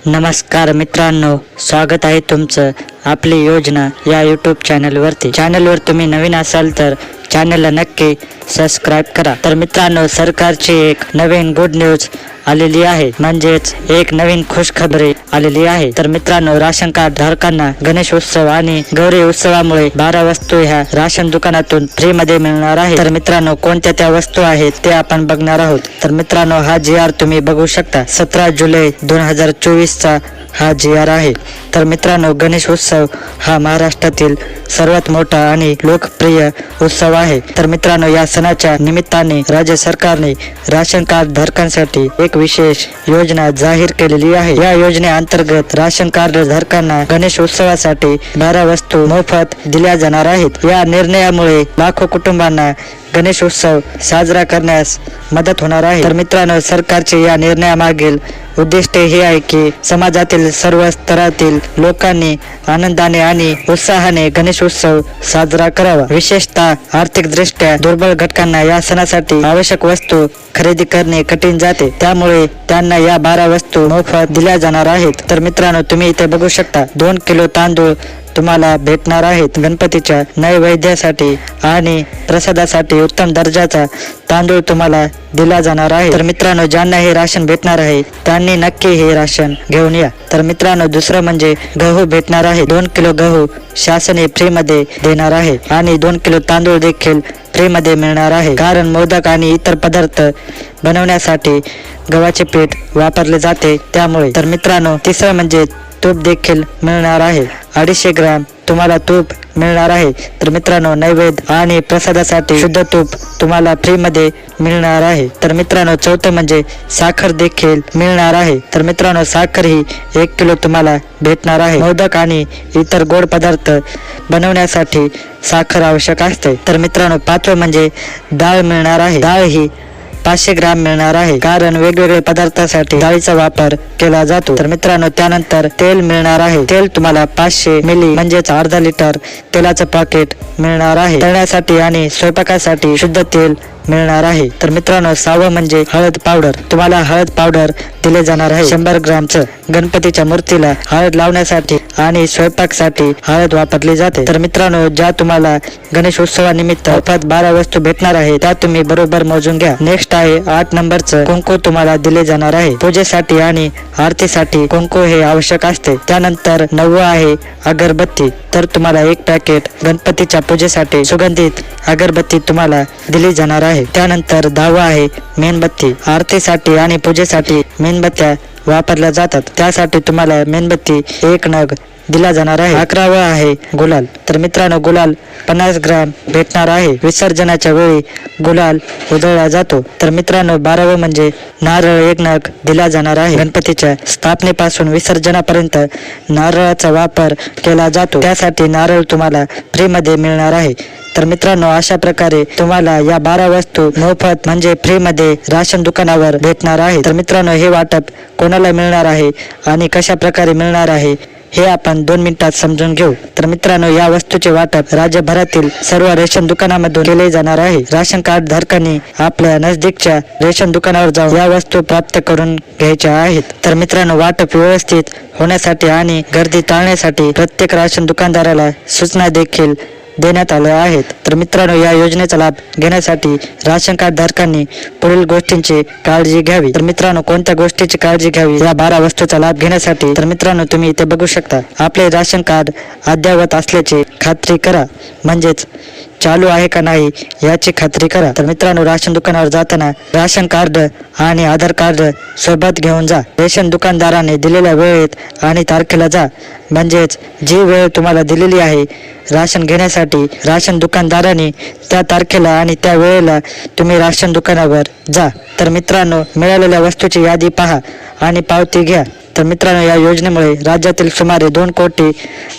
नमस्कार मित्रांनो, स्वागत आहे तुमचं आपली योजना या यूट्यूब चॅनलवरती। चॅनलवर तुम्ही नवीन असाल तर चॅनलला नक्की सबस्क्राईब करा। तर मित्रांनो, सरकारची एक नवीन गुड न्यूज आलेली आहे, म्हणजेच एक नवीन खुशखबरी आलेली आहे। तर मित्रांनो, राशन कार्ड धारकांना गणेश उत्सव आणि गौरी उत्सवामुळे 12 वस्तू ह्या राशन दुकानातून फ्री मध्ये मिळणार आहे। तर मित्रांनो, कोणत्या त्या वस्तू आहेत ते आपण बघणार आहोत। तर मित्रांनो, हा GR तुम्ही बघू शकता, 17 जुलै 2024 चा हा GR आहे। तर मित्रांनो, गणेश उत्सव हा महाराष्ट्रातील सर्वात मोठा आणि लोकप्रिय उत्सव आहे। तर मित्रांनो, या सणाच्या निमित्ताने राज्य सरकारने राशन कार्ड धारकांसाठी एक विशेष योजना जाहीर केलेली आहे। या योजनेअंतर्गत राशन कार्ड धारकांना गणेश उत्सवासाठी 12 वस्तू मोफत दिल्या जाणार आहेत। या निर्णयामुळे लाखो कुटुंबांना गणेश उत्सव साजरा करण्यास मदत होणार आहे। तर मित्रांनो, सरकारचे या निर्णयामागील उद्दिष्ट हे आहे की समाजातील सर्व स्तरातील लोकांनी आनंदाने आणि उत्साहाने गणेश उत्सव साजरा करावा। विशेषतः आर्थिकदृष्ट्या दुर्बल घटकांना या सणासाठी आवश्यक वस्तू खरेदी करणे कठीण जाते, त्यामुळे त्यांना या 12 वस्तू मोफत दिल्या जाणार आहेत। तर मित्रांनो, तुम्ही इथे बघू शकता, 2 किलो तांदूळ तुम्हाला भेटणार आहेत। गणपतीच्या नैवेद्यासाठी आणि प्रसादासाठी उत्तम दर्जाचा तांदूळ तुम्हाला दिला जाणार आहे। तर मित्रांनो, ज्यांना हे राशन भेटणार आहे त्यांनी नक्की हे राशन घेऊन या। तर मित्रांनो, दुसरं म्हणजे गहू भेटणार आहे। 2 किलो गहू शासन फ्री मध्ये देणार आहे आणि 2 किलो तांदूळ देखील फ्री मध्ये मिळणार आहे, कारण मोदक आणि इतर पदार्थ बनवण्यासाठी गव्हाचे पीठ वापरले जाते त्यामुळे। तर मित्रांनो, तिसरं म्हणजे तूप देखील मिळणार आहे। 250 ग्रॅम तुम्हाला तूप मिळणार आहे। तर मित्रांनो, नैवेद्य आणि प्रसादासाठी शुद्ध तूप तुम्हाला फ्री मध्ये मिळणार आहे। तर मित्रांनो, चौथं म्हणजे साखर देखील मिळणार आहे। तर मित्रांनो, साखर ही 1 किलो तुम्हाला भेटणार आहे। मोदक आणि इतर गोड पदार्थ बनवण्यासाठी साखर आवश्यक असते। तर मित्रांनो, पाचवं म्हणजे डाळ मिळणार आहे। डाळ ही 500 ग्रॅम मिळणार आहे, कारण वेगवेगळ्या पदार्थासाठी डाळीचा वापर केला जातो। तर मित्रांनो, त्यानंतर तेल मिळणार आहे। तेल तुम्हाला 500 मिली म्हणजेच अर्धा लिटर तेलाचं पॅकेट मिळणार आहे। तळण्यासाठी आणि स्वयंपाकासाठी शुद्ध तेल मिळणार आहे। तर मित्रांनो, 6वं म्हणजे हळद पावडर। तुम्हाला हळद पावडर दिले जाणार आहे 100 ग्रॅमचं। गणपतीच्या मूर्तीला हळद लावण्यासाठी आणि स्वयंपाकसाठी हळद वापरली जाते। तर मित्रांनो, ज्या तुम्हाला गणेश उत्सवानिमित्त मोफत 12 वस्तू भेटणार आहे त्या तुम्ही बरोबर मोजून घ्या। नेक्स्ट आहे 8 नंबरचं कुंकू तुम्हाला दिले जाणार आहे। पूजेसाठी आणि आरतीसाठी कुंकू हे आवश्यक असते। त्यानंतर 9वं आहे अगरबत्ती। तर तुम्हाला 1 पॅकेट गणपतीच्या पूजेसाठी सुगंधित अगरबत्ती तुम्हाला दिली जाणार आहे। त्यानंतर 10वं आहे मेणबत्ती। आरतीसाठी आणि पूजेसाठी मेणबत्त्या वापरल्या जातात, त्यासाठी तुम्हाला मेणबत्ती 1 नग दिला जाणार आहे। 11वं आहे गुलाल। तर मित्रांनो, गुलाल 50 ग्रॅम भेटणार आहे। विसर्जनाच्या वेळी गुलाल उधळला जातो। तर मित्रांनो, 12वं म्हणजे नारळ 1 नग दिला जाणार आहे। गणपतीच्या स्थापनेपासून विसर्जनापर्यंत नारळाचा वापर केला जातो, त्यासाठी नारळ तुम्हाला फ्री मध्ये मिळणार आहे। तर मित्रांनो, अशा प्रकारे तुम्हाला या 12 वस्तू मोफत म्हणजे फ्री मध्ये राशन दुकानावर भेटणार आहे। तर मित्रांनो, हे वाटप कोणाला मिळणार आहे आणि कशा प्रकारे मिळणार आहे हे आपण 2 मिनिटात समजून घेऊ। तर मित्रांनो, या वस्तूचे वाटप राज्यभरातील सर्व रेशन दुकानामधून केले जाणार आहे। राशन कार्ड धारकांनी आपल्या नजदीकच्या रेशन दुकानावर जाऊन या वस्तू प्राप्त करून घ्यायच्या आहेत। तर मित्रांनो, वाटप व्यवस्थित होण्यासाठी आणि गर्दी टाळण्यासाठी प्रत्येक राशन दुकानदाराला सूचना देखील देण्यात आल्या आहेत। तर मित्रांनो, या योजनेचा लाभ घेण्यासाठी राशन कार्ड धारकांनी पुढील गोष्टींची काळजी घ्यावी। तर मित्रांनो, कोणत्या गोष्टीची काळजी घ्यावी या 12 वस्तूचा लाभ घेण्यासाठी? तर मित्रांनो, तुम्ही इथे बघू शकता, आपले राशन कार्ड अद्ययावत असल्याची खात्री करा, म्हणजेच चालू आहे का नाही याची खात्री करा। तर मित्रांनो, राशन दुकानावर जाताना राशन कार्ड आणि आधार कार्ड सोबत घेऊन जा। रेशन दुकानदाराने दिलेल्या वेळेत आणि तारखेला जा, म्हणजेच जी वेळ तुम्हाला दिलेली आहे राशन घेण्यासाठी, राशन दुकानदाराने त्या तारखेला आणि त्या वेळेला तुम्ही राशन दुकानावर जा। तर मित्रांनो, मिळालेल्या वस्तूची यादी पहा आणि पावती घ्या। तर मित्रांनो, या योजनेमुळे राज्यातील सुमारे 2 कोटी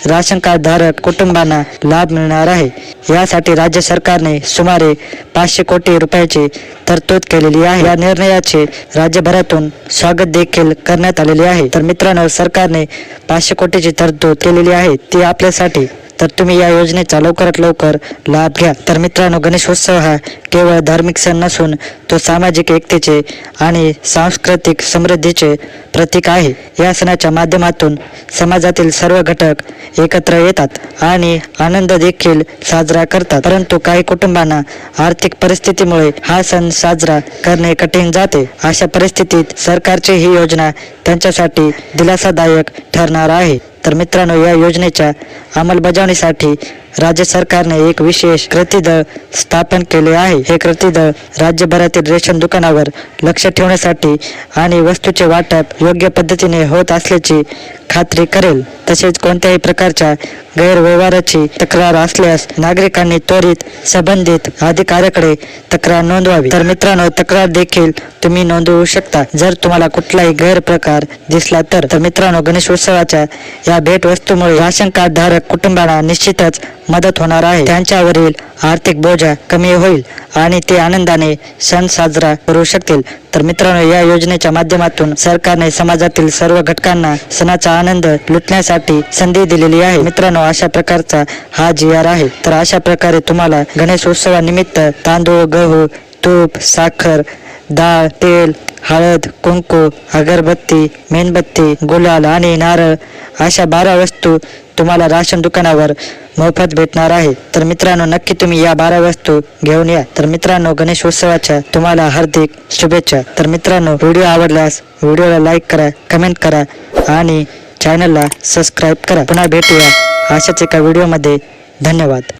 राशन कार्ड धारक कुटुंबांना लाभ मिळणार आहे। यासाठी राज्य सरकारने सुमारे 500 कोटी रुपयाची तरतूद केलेली आहे। या निर्णयाचे राज्यभरातून स्वागत देखील करण्यात आलेले आहे। तर मित्रांनो, सरकारने 500 कोटीची तरतूद केलेली आहे, ती आपल्यासाठी तर तुम्ही या योजनेचा लवकरात लवकर लाभ घ्या. तर मित्रांनो, गणेशोत्सव हा केवळ धार्मिक सण नसून तो सामाजिक एकतेचे आणि सांस्कृतिक समृद्धीचे प्रतीक आहे. या सणाच्या माध्यमातून समाजातील सर्व घटक एकत्र येतात आणि आनंद देखील साजरा करतात. परंतु काही कुटुंबांना आर्थिक परिस्थितीमुळे हा सण साजरा करणे कठीण जाते. अशा परिस्थितीत सरकारची ही योजना त्यांच्यासाठी दिलासादायक ठरणार आहे. तर मित्रांनो, या योजनेच्या अंमलबजावणीसाठी राज्य सरकारने एक विशेष कृतीदल स्थापन केले आहे. हे कृतीदल राज्यभरातील रेशन दुकानावर लक्ष ठेवण्यासाठी आणि वस्तूचे वाटप योग्य पद्धतीने होत असल्याची खात्री करेल. तसेच कोणत्याही प्रकारच्या गैरव्यवहाराची तक्रार असल्यास नागरिकांनी त्वरित संबंधित अधिकाऱ्याकडे तक्रार नोंदवावी. तर मित्रांनो, तक्रार देखील तुम्ही नोंदवू शकता जर तुम्हाला कुठलाही गैरप्रकार दिसला तर. मित्रांनो, गणेशोत्सवाच्या या भेटवस्तूमुळे राशन कार्ड धारक कुटुंबांना निश्चितच मदत होणार आहे. त्यांच्यावरील आर्थिक बोजा कमी होईल आणि ते आनंदाने सण साजरा करू शकतील. तर मित्रांनो, या योजनेच्या माध्यमातून सरकारने समाजातील सर्व घटकांना सणाचा आनंद लुटण्यासाठी संधी दिलेली आहे. मित्रांनो, अशा प्रकारचा हा GR आहे. तर अशा प्रकारे तुम्हाला गणेशोत्सवानिमित्त तांदूळ, गहू, तूप, साखर, डाळ, तेल, हळद, कुंकू, अगरबत्ती, मेणबत्ती, गुलाल आणि नारळ अशा 12 वस्तू तुम्हाला राशन दुकानावर मोफत भेटणार आहे. तर मित्रांनो, नक्की तुम्ही या 12 वस्तू घेऊन या. तर मित्रांनो, गणेशोत्सवाच्या तुम्हाला हार्दिक शुभेच्छा. तर मित्रांनो, व्हिडिओ आवडल्यास व्हिडिओला लाईक करा, कमेंट करा आणि चॅनलला सबस्क्राईब करा. पुन्हा भेटूया अशाच एका व्हिडिओमध्ये. धन्यवाद.